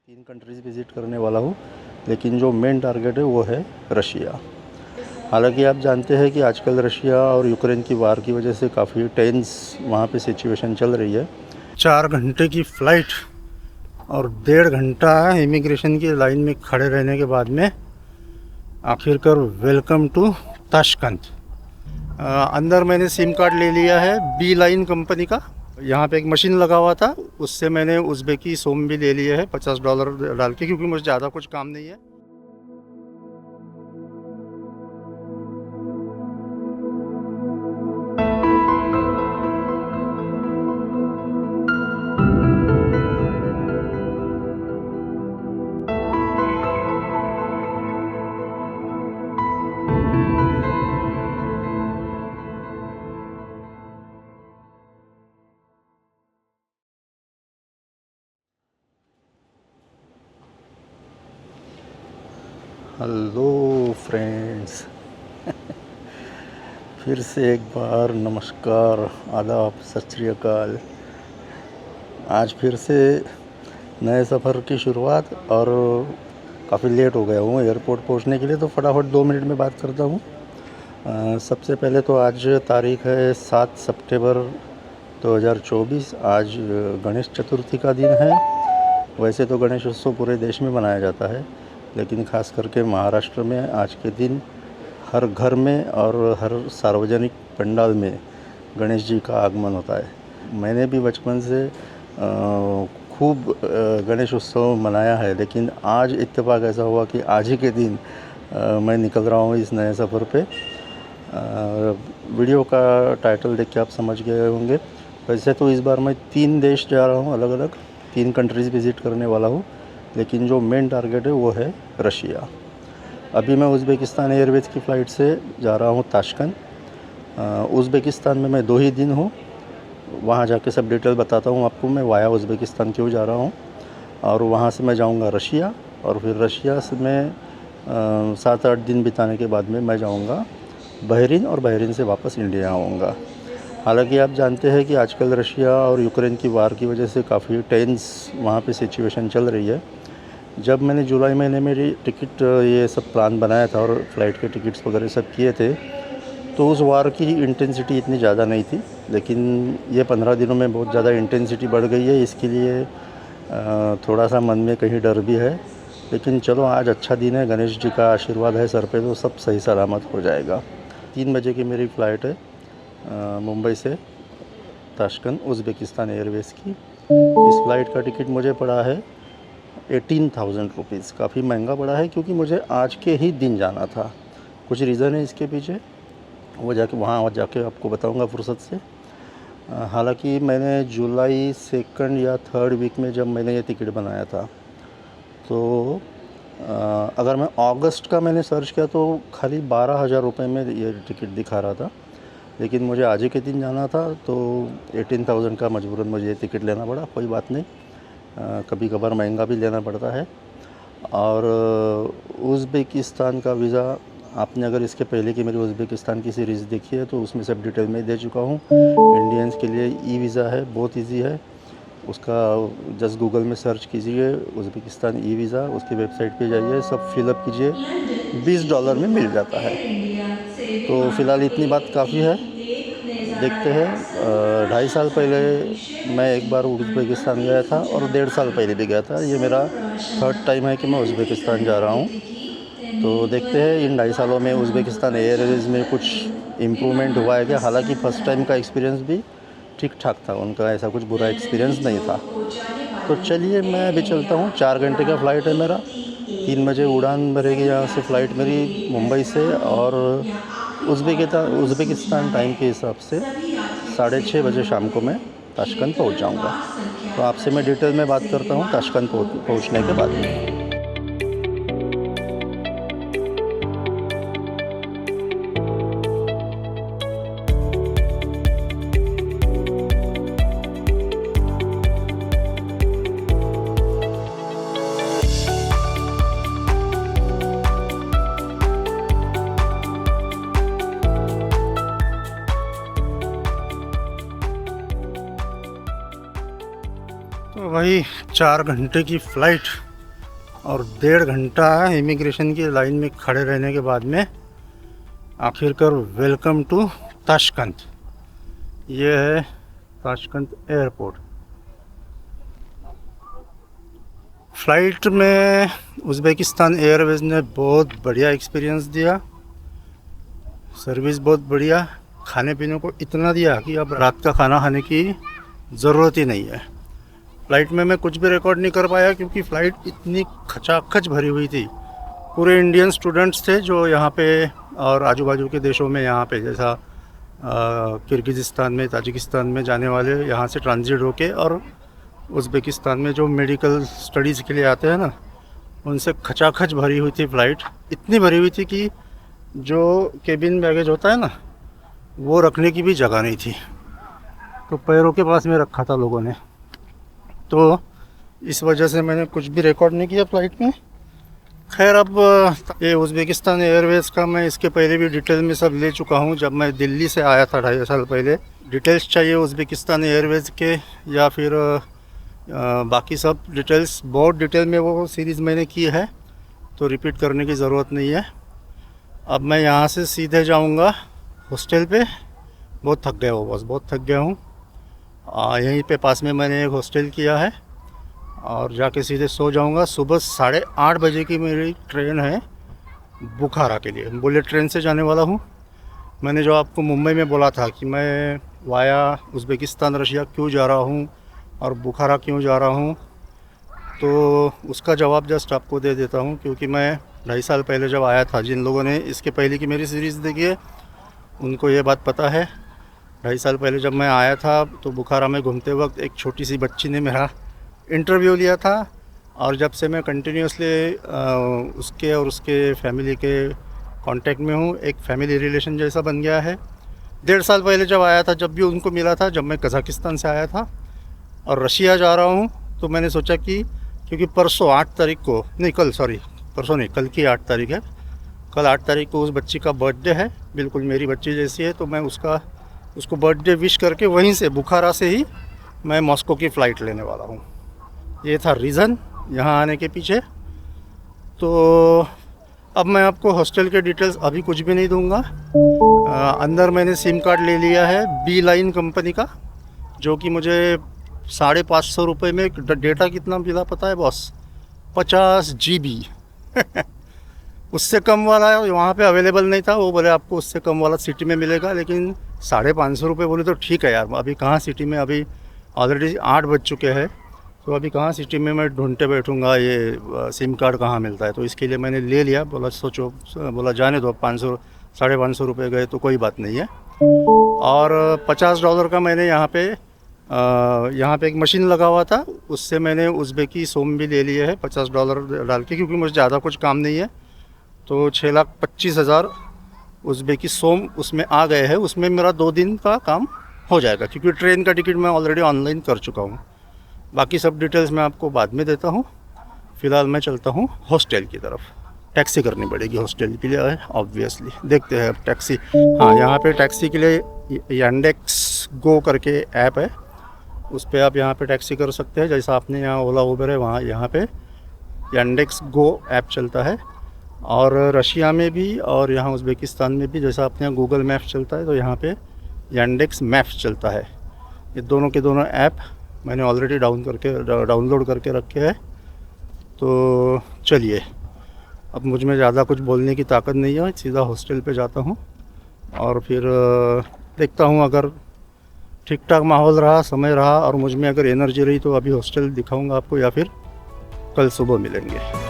3 countries visit करने वाला हूँ, लेकिन जो मेन टारगेट है वो है रशिया। हालांकि आप जानते हैं कि आजकल रशिया और यूक्रेन की वार की वजह से काफ़ी टेंस वहाँ पे सिचुएशन चल रही है। 4 घंटे की फ़्लाइट और 1.5 घंटा इमिग्रेशन की लाइन में खड़े रहने के बाद में आखिरकार वेलकम टू ताशकंद। अंदर मैंने सिम कार्ड ले लिया है बी लाइन कंपनी का। यहाँ पे एक मशीन लगा हुआ था, उससे मैंने उज़्बेकी सोम भी ले लिए है $50 डाल के, क्योंकि मुझे ज़्यादा कुछ काम नहीं है। हेलो फ्रेंड्स, फिर से एक बार नमस्कार, आदाब, सत श्री अकाल। आज फिर से नए सफ़र की शुरुआत और काफ़ी लेट हो गया हूँ एयरपोर्ट पहुँचने के लिए, तो फटाफट 2 मिनट में बात करता हूँ। सबसे पहले तो आज तारीख़ है 7 सितंबर 2024। आज गणेश चतुर्थी का दिन है। वैसे तो गणेश उत्सव पूरे देश में मनाया जाता है, लेकिन ख़ास करके महाराष्ट्र में आज के दिन हर घर में और हर सार्वजनिक पंडाल में गणेश जी का आगमन होता है। मैंने भी बचपन से खूब गणेश उत्सव मनाया है, लेकिन आज इत्तेफाक ऐसा हुआ कि आज ही के दिन मैं निकल रहा हूँ इस नए सफ़र पे। वीडियो का टाइटल देख के आप समझ गए होंगे। वैसे तो इस बार मैं 3 देश जा रहा हूँ, अलग अलग 3 कंट्रीज़ विज़िट करने वाला हूँ, लेकिन जो मेन टारगेट है वो है रशिया। अभी मैं उज़्बेकिस्तान एयरवेज़ की फ़्लाइट से जा रहा हूँ ताशकंद। उज़्बेकिस्तान में मैं 2 ही दिन हूँ, वहाँ जाके सब डिटेल बताता हूँ आपको मैं वाया उज़्बेकिस्तान क्यों जा रहा हूँ। और वहाँ से मैं जाऊँगा रशिया, और फिर रशिया से मैं 7-8 दिन बिताने के बाद में मैं जाऊँगा बहरीन, और बहरीन से वापस इंडिया आऊँगा। हालांकि आप जानते हैं कि आजकल रशिया और यूक्रेन की वार की वजह से काफ़ी टेंस वहाँ पे सिचुएशन चल रही है। जब मैंने जुलाई महीने मेरी टिकट ये सब प्लान बनाया था और फ़्लाइट के टिकट्स वगैरह सब किए थे, तो उस वार की इंटेंसिटी इतनी ज़्यादा नहीं थी, लेकिन ये 15 दिनों में बहुत ज़्यादा इंटेंसिटी बढ़ गई है। इसके लिए थोड़ा सा मन में कहीं डर भी है, लेकिन चलो आज अच्छा दिन है, गणेश जी का आशीर्वाद है सर पे, तो सब सही सलामत हो जाएगा। 3 बजे की मेरी फ़्लाइट है मुंबई से ताशकंद उज़्बेकिस्तान एयरवेज़ की। इस फ़्लाइट का टिकट मुझे पड़ा है 18,000 रुपीज़। काफ़ी महंगा पड़ा है, क्योंकि मुझे आज के ही दिन जाना था। कुछ रीज़न है इसके पीछे, वो जाके वहाँ जाके आपको बताऊँगा फुर्सत से। हालांकि मैंने जुलाई 2nd या 3rd वीक में जब मैंने ये टिकट बनाया था, तो अगर मैं अगस्त का मैंने सर्च किया तो खाली 12,000 रुपये में ये टिकट दिखा रहा था, लेकिन मुझे आज ही के दिन जाना था, तो 18,000 का मजबूरन मुझे टिकट लेना पड़ा। कोई बात नहीं, कभी कभार महंगा भी लेना पड़ता है। और उज़्बेकिस्तान का वीज़ा, आपने अगर इसके पहले की मेरी उज़्बेकिस्तान की सीरीज़ देखी है तो उसमें सब डिटेल में दे चुका हूँ। इंडियंस के लिए ई वीज़ा है, बहुत इजी है। उसका जस्ट गूगल में सर्च कीजिए उज़्बेकिस्तान ई वीज़ा, उसकी वेबसाइट पे जाइए, सब फिलअप कीजिए, $20 में मिल जाता है। तो फ़िलहाल इतनी बात काफ़ी है। देखते हैं। 2.5 साल पहले मैं एक बार उज़्बेकिस्तान गया था, और 1.5 साल पहले भी गया था। ये मेरा 3rd टाइम है कि मैं उज़्बेकिस्तान जा रहा हूँ। तो देखते हैं इन 2.5 सालों में उज़्बेकिस्तान एयरवेज़ में कुछ इम्प्रूवमेंट हुआ है क्या। हालांकि फ़र्स्ट टाइम का एक्सपीरियंस भी ठीक ठाक था, उनका ऐसा कुछ बुरा एक्सपीरियंस नहीं था। तो चलिए मैं अभी चलता हूँ। 4 घंटे का फ़्लाइट है मेरा, 3 बजे उड़ान भरेगी यहाँ से फ़्लाइट मेरी मुंबई से, और उज़्बेकिस्तान टाइम के हिसाब से 6:30 बजे शाम को मैं ताशकंद पहुँच जाऊँगा। तो आपसे मैं डिटेल में बात करता हूँ ताशकंद पहुँचने के बाद में। तो वही 4 घंटे की फ़्लाइट और 1.5 घंटा इमिग्रेशन की लाइन में खड़े रहने के बाद में आखिरकार वेलकम टू ताशकंद। ये है ताशकंद एयरपोर्ट। फ़्लाइट में उज़्बेकिस्तान एयरवेज़ ने बहुत बढ़िया एक्सपीरियंस दिया, सर्विस बहुत बढ़िया, खाने पीने को इतना दिया कि अब रात का खाना खाने की ज़रूरत ही नहीं है। फ़्लाइट में मैं कुछ भी रिकॉर्ड नहीं कर पाया क्योंकि फ़्लाइट इतनी खचाखच भरी हुई थी। पूरे इंडियन स्टूडेंट्स थे जो यहाँ पे और आजू बाजू के देशों में यहाँ पे जैसा किर्गिज़स्तान में, ताजिकिस्तान में जाने वाले यहाँ से ट्रांजिट होके और उज़्बेकिस्तान में जो मेडिकल स्टडीज़ के लिए आते हैं ना, उनसे खचाखच भरी हुई थी फ़्लाइट। इतनी भरी हुई थी कि जो केबिन बैगेज होता है ना, वो रखने की भी जगह नहीं थी, तो पैरों के पास में रखा था लोगों ने। तो इस वजह से मैंने कुछ भी रिकॉर्ड नहीं किया फ़्लाइट में। खैर, अब ये उज़्बेकिस्तान एयरवेज़ का मैं इसके पहले भी डिटेल में सब ले चुका हूँ। जब मैं दिल्ली से आया था 2.5 साल पहले, डिटेल्स चाहिए उज़्बेकिस्तान एयरवेज़ के या फिर बाकी सब डिटेल्स, बहुत डिटेल में वो सीरीज़ मैंने की है, तो रिपीट करने की ज़रूरत नहीं है। अब मैं यहाँ से सीधे जाऊँगा हॉस्टल पे। बहुत थक गया हूँ बस, बहुत थक गया हूँ। यहीं पे पास में मैंने एक हॉस्टल किया है और जाके सीधे सो जाऊँगा। सुबह 8:30 बजे की मेरी ट्रेन है बुखारा के लिए। बुलेट ट्रेन से जाने वाला हूँ। मैंने जो आपको मुंबई में बोला था कि मैं वाया उज़्बेकिस्तान रशिया क्यों जा रहा हूँ और बुखारा क्यों जा रहा हूँ, तो उसका जवाब जस्ट आपको दे देता हूँ। क्योंकि मैं 2.5 साल पहले जब आया था, जिन लोगों ने इसके पहले की मेरी सीरीज़ देखी है उनको ये बात पता है। 2.5 साल पहले जब मैं आया था तो बुखारा में घूमते वक्त एक छोटी सी बच्ची ने मेरा इंटरव्यू लिया था, और जब से मैं कंटिन्यूसली उसके और उसके फैमिली के कांटेक्ट में हूँ। एक फैमिली रिलेशन जैसा बन गया है। 1.5 साल पहले जब आया था, जब भी उनको मिला था, जब मैं कज़ाकिस्तान से आया था और रशिया जा रहा हूँ, तो मैंने सोचा कि क्योंकि परसों 8 तारीख को नहीं, कल, सॉरी परसों नहीं, कल की 8 तारीख है, कल 8 तारीख को उस बच्ची का बर्थडे है, बिल्कुल मेरी बच्ची जैसी है। तो मैं उसको बर्थडे विश करके वहीं से बुखारा से ही मैं मॉस्को की फ़्लाइट लेने वाला हूँ। ये था रीज़न यहाँ आने के पीछे। तो अब मैं आपको हॉस्टल के डिटेल्स अभी कुछ भी नहीं दूंगा। अंदर मैंने सिम कार्ड ले लिया है Beeline कंपनी का, जो कि मुझे 550 रुपये में डेटा कितना मिला पता है बॉस? 50 GB। उससे कम वाला वहाँ पे अवेलेबल नहीं था। वो बोले आपको उससे कम वाला सिटी में मिलेगा, लेकिन 550 रुपये बोले तो ठीक है यार। अभी कहाँ सिटी में, अभी ऑलरेडी 8 बज चुके हैं, तो अभी कहाँ सिटी में मैं ढूंढते बैठूँगा ये सिम कार्ड कहाँ मिलता है। तो इसके लिए मैंने ले लिया। बोला जाने दो, 550 रुपये गए तो कोई बात नहीं है। और $50 का मैंने यहाँ पे एक मशीन लगा हुआ था, उससे मैंने उज़्बेकी सोम भी ले लिए है $50 डाल के, क्योंकि मुझे ज़्यादा कुछ काम नहीं है। तो 6,25,000 उज़्बेकी सोम उसमें आ गए हैं। उसमें मेरा 2 दिन का काम हो जाएगा, क्योंकि ट्रेन का टिकट मैं ऑलरेडी ऑनलाइन कर चुका हूँ। बाकी सब डिटेल्स मैं आपको बाद में देता हूँ। फ़िलहाल मैं चलता हूँ हॉस्टल की तरफ। टैक्सी करनी पड़ेगी हॉस्टल के लिए ऑब्वियसली। देखते हैं अब टैक्सी। हाँ, यहाँ पे टैक्सी के लिए Yandex Go करके ऐप है, उस पर आप यहाँ पे टैक्सी कर सकते हैं। जैसा आपने यहाँ ओला उबर है, वहाँ यहाँ पे Yandex Go ऐप चलता है। और रशिया में भी और यहाँ उज़्बेकिस्तान में भी जैसा आपने यहाँ गूगल मैप्स चलता है, तो यहाँ पे Yandex मैप्स चलता है। ये दोनों के दोनों ऐप मैंने ऑलरेडी डाउनलोड करके रखे हैं। तो चलिए, अब मुझ में ज़्यादा कुछ बोलने की ताकत नहीं है, सीधा हॉस्टल पे जाता हूँ और फिर देखता हूँ अगर ठीक ठाक माहौल रहा, समय रहा और मुझ में अगर एनर्जी रही तो अभी हॉस्टल दिखाऊंगा आपको, या फिर कल सुबह मिलेंगे।